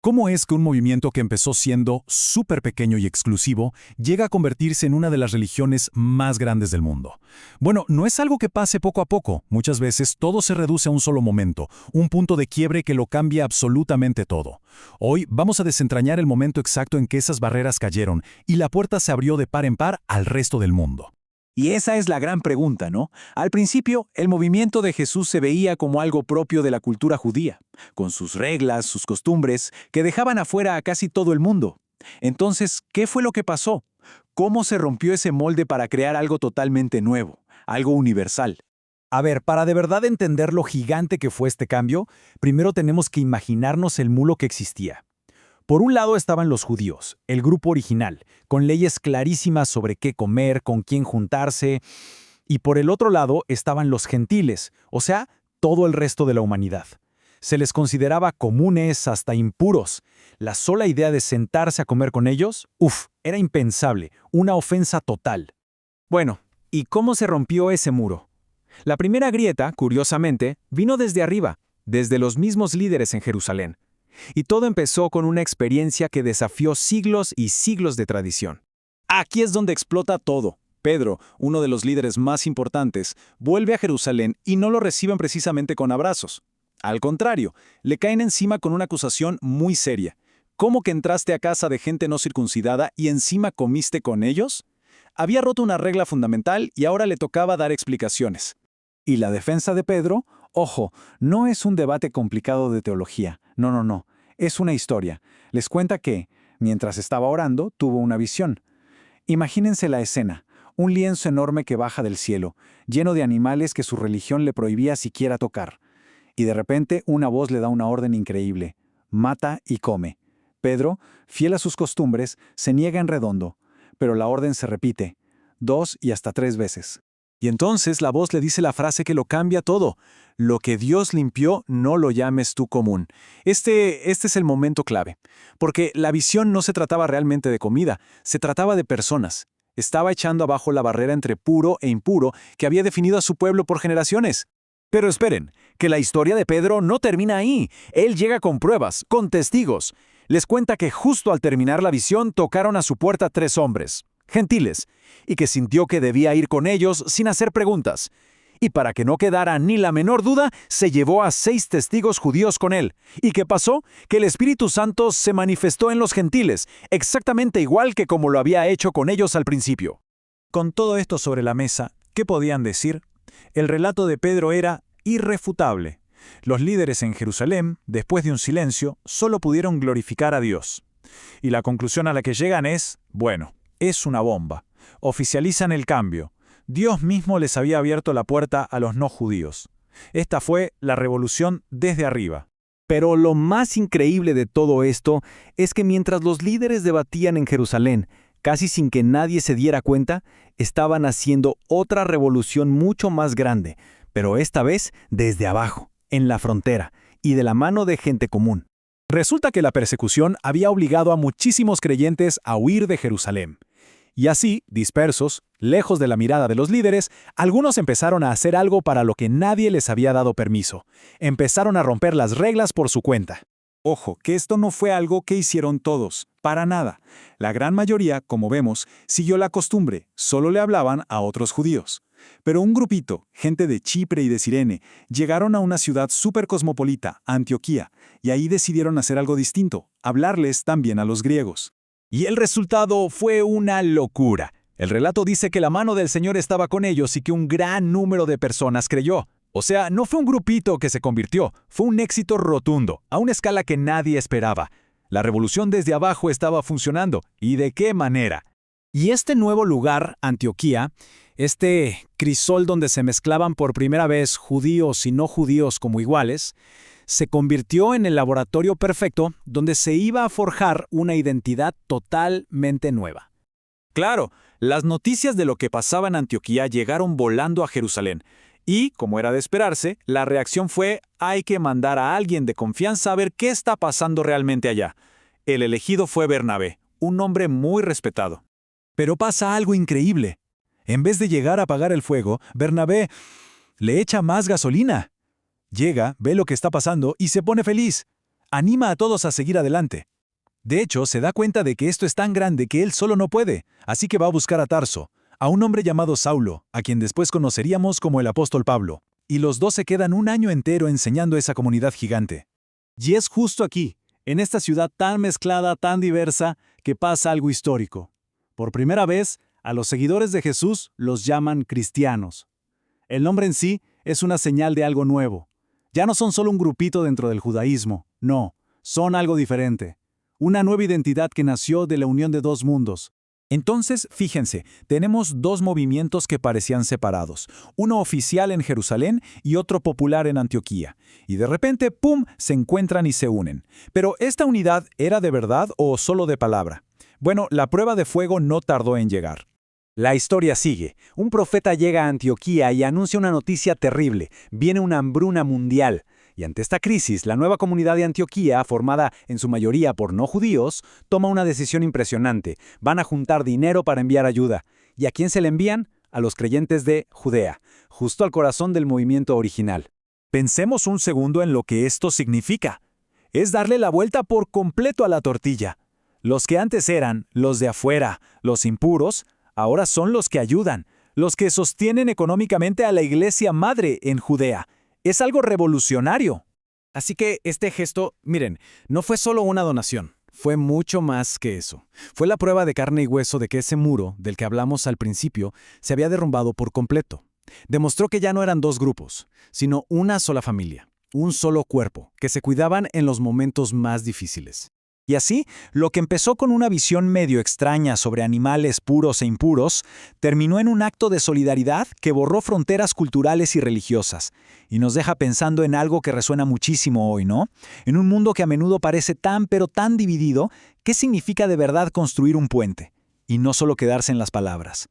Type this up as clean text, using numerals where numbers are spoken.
¿Cómo es que un movimiento que empezó siendo súper pequeño y exclusivo llega a convertirse en una de las religiones más grandes del mundo? Bueno, no es algo que pase poco a poco. Muchas veces todo se reduce a un solo momento, un punto de quiebre que lo cambia absolutamente todo. Hoy vamos a desentrañar el momento exacto en que esas barreras cayeron y la puerta se abrió de par en par al resto del mundo. Y esa es la gran pregunta, ¿no? Al principio, el movimiento de Jesús se veía como algo propio de la cultura judía, con sus reglas, sus costumbres, que dejaban afuera a casi todo el mundo. Entonces, ¿qué fue lo que pasó? ¿Cómo se rompió ese molde para crear algo totalmente nuevo, algo universal? A ver, para de verdad entender lo gigante que fue este cambio, primero tenemos que imaginarnos el mulo que existía. Por un lado estaban los judíos, el grupo original, con leyes clarísimas sobre qué comer, con quién juntarse, y por el otro lado estaban los gentiles, o sea, todo el resto de la humanidad. Se les consideraba comunes, hasta impuros. La sola idea de sentarse a comer con ellos, era impensable, una ofensa total. Bueno, ¿y cómo se rompió ese muro? La primera grieta, curiosamente, vino desde arriba, desde los mismos líderes en Jerusalén. Y todo empezó con una experiencia que desafió siglos y siglos de tradición. Aquí es donde explota todo. Pedro, uno de los líderes más importantes, vuelve a Jerusalén y no lo reciben precisamente con abrazos. Al contrario, le caen encima con una acusación muy seria. ¿Cómo que entraste a casa de gente no circuncidada y encima comiste con ellos? Había roto una regla fundamental y ahora le tocaba dar explicaciones. Y la defensa de Pedro, ojo, no es un debate complicado de teología. No. Es una historia. Les cuenta que, mientras estaba orando, tuvo una visión. Imagínense la escena. Un lienzo enorme que baja del cielo, lleno de animales que su religión le prohibía siquiera tocar. Y de repente una voz le da una orden increíble. Mata y come. Pedro, fiel a sus costumbres, se niega en redondo. Pero la orden se repite, 2 y hasta 3 veces. Y entonces la voz le dice la frase que lo cambia todo. Lo que Dios limpió, no lo llames tú común. Este es el momento clave. Porque la visión no se trataba realmente de comida, se trataba de personas. Estaba echando abajo la barrera entre puro e impuro que había definido a su pueblo por generaciones. Pero esperen, que la historia de Pedro no termina ahí. Él llega con pruebas, con testigos. Les cuenta que justo al terminar la visión tocaron a su puerta 3 hombres, gentiles, y que sintió que debía ir con ellos sin hacer preguntas. Y para que no quedara ni la menor duda, se llevó a 6 testigos judíos con él. ¿Y qué pasó? Que el Espíritu Santo se manifestó en los gentiles, exactamente igual que como lo había hecho con ellos al principio. Con todo esto sobre la mesa, ¿qué podían decir? El relato de Pedro era irrefutable. Los líderes en Jerusalén, después de un silencio, solo pudieron glorificar a Dios. Y la conclusión a la que llegan es, bueno, es una bomba. Oficializan el cambio. Dios mismo les había abierto la puerta a los no judíos. Esta fue la revolución desde arriba. Pero lo más increíble de todo esto es que mientras los líderes debatían en Jerusalén, casi sin que nadie se diera cuenta, estaban haciendo otra revolución mucho más grande, pero esta vez desde abajo, en la frontera, y de la mano de gente común. Resulta que la persecución había obligado a muchísimos creyentes a huir de Jerusalén. Y así, dispersos, lejos de la mirada de los líderes, algunos empezaron a hacer algo para lo que nadie les había dado permiso. Empezaron a romper las reglas por su cuenta. Ojo, que esto no fue algo que hicieron todos, para nada. La gran mayoría, como vemos, siguió la costumbre, solo le hablaban a otros judíos. Pero un grupito, gente de Chipre y de Cirene, llegaron a una ciudad súper cosmopolita, Antioquía, y ahí decidieron hacer algo distinto, hablarles también a los griegos. Y el resultado fue una locura. El relato dice que la mano del Señor estaba con ellos y que un gran número de personas creyó. O sea, no fue un grupito que se convirtió, fue un éxito rotundo, a una escala que nadie esperaba. La revolución desde abajo estaba funcionando, ¿y de qué manera? Y este nuevo lugar, Antioquía, este crisol donde se mezclaban por primera vez judíos y no judíos como iguales, se convirtió en el laboratorio perfecto donde se iba a forjar una identidad totalmente nueva. Claro, las noticias de lo que pasaba en Antioquía llegaron volando a Jerusalén. Y, como era de esperarse, la reacción fue: hay que mandar a alguien de confianza a ver qué está pasando realmente allá. El elegido fue Bernabé, un hombre muy respetado. Pero pasa algo increíble. En vez de llegar a apagar el fuego, Bernabé le echa más gasolina. Llega, ve lo que está pasando y se pone feliz. Anima a todos a seguir adelante. De hecho, se da cuenta de que esto es tan grande que él solo no puede, así que va a buscar a Tarso, a un hombre llamado Saulo, a quien después conoceríamos como el apóstol Pablo. Y los dos se quedan un año entero enseñando a esa comunidad gigante. Y es justo aquí, en esta ciudad tan mezclada, tan diversa, que pasa algo histórico. Por primera vez, a los seguidores de Jesús los llaman cristianos. El nombre en sí es una señal de algo nuevo. Ya no son solo un grupito dentro del judaísmo, no, son algo diferente. Una nueva identidad que nació de la unión de dos mundos. Entonces, fíjense, tenemos dos movimientos que parecían separados, uno oficial en Jerusalén y otro popular en Antioquía. Y de repente, ¡pum!, se encuentran y se unen. Pero ¿esta unidad era de verdad o solo de palabra? Bueno, la prueba de fuego no tardó en llegar. La historia sigue. Un profeta llega a Antioquía y anuncia una noticia terrible. Viene una hambruna mundial. Y ante esta crisis, la nueva comunidad de Antioquía, formada en su mayoría por no judíos, toma una decisión impresionante. Van a juntar dinero para enviar ayuda. ¿Y a quién se le envían? A los creyentes de Judea, justo al corazón del movimiento original. Pensemos un segundo en lo que esto significa. Es darle la vuelta por completo a la tortilla. Los que antes eran los de afuera, los impuros, ahora son los que ayudan, los que sostienen económicamente a la iglesia madre en Judea. Es algo revolucionario. Así que este gesto, miren, no fue solo una donación, fue mucho más que eso. Fue la prueba de carne y hueso de que ese muro, del que hablamos al principio, se había derrumbado por completo. Demostró que ya no eran dos grupos, sino una sola familia, un solo cuerpo, que se cuidaban en los momentos más difíciles. Y así, lo que empezó con una visión medio extraña sobre animales puros e impuros, terminó en un acto de solidaridad que borró fronteras culturales y religiosas, y nos deja pensando en algo que resuena muchísimo hoy, ¿no? En un mundo que a menudo parece tan pero tan dividido, ¿qué significa de verdad construir un puente? Y no solo quedarse en las palabras.